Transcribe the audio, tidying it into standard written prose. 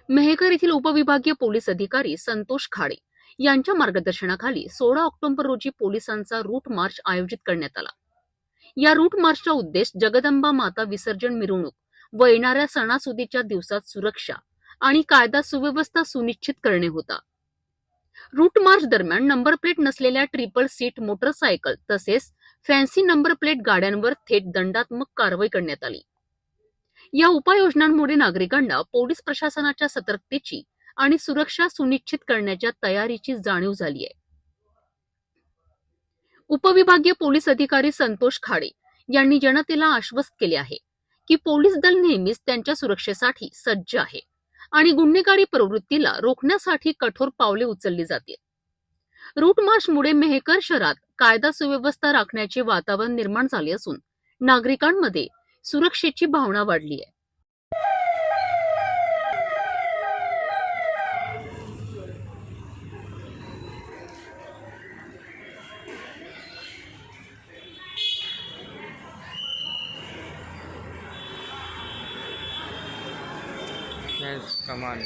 मेहकर येथील उपविभागीय पोलीस अधिकारी संतोष खाडे यांच्या मार्गदर्शनाखाली 16 ऑक्टोबर रोजी पोलिसांचा रूट मार्च आयोजित करण्यात आला। या रूट मार्चचा उद्देश जगदंबा माता विसर्जन मिरवणूक व येणाऱ्या सणासुदीच्या दिवसात सुरक्षा आणि कायदा सुव्यवस्था सुनिश्चित करणे होता। रूट मार्च दरम्यान नंबर प्लेट नसलेल्या ट्रिपल सीट मोटरसायकल तसेच फॅन्सी नंबर प्लेट गाड्यांवर थेट दंडात्मक कारवाई करण्यात आली। या उपाययोजनांमुळे नागरिकांना पोलीस प्रशासनाच्या सतर्कतेची आणि सुरक्षा सुनिश्चित करण्याच्या तयारीची जाणीव झाली आहे। उपविभागीय पोलीस अधिकारी संतोष खाडे यांनी जनतेला आश्वस्त केले आहे की पोलीस दल नेहमीच त्यांच्या सुरक्षेसाठी सज्ज आहे आणि गुन्हेगारी प्रवृत्तीला रोखण्यासाठी कठोर पावले उचलली जातील। रूट मार्चमुळे मेहकर शहरात कायदा सुव्यवस्था राखण्याचे वातावरण निर्माण झाले असून नागरिकांमध्ये सुरक्षेची भावना वाढली आहे। Yes, come on.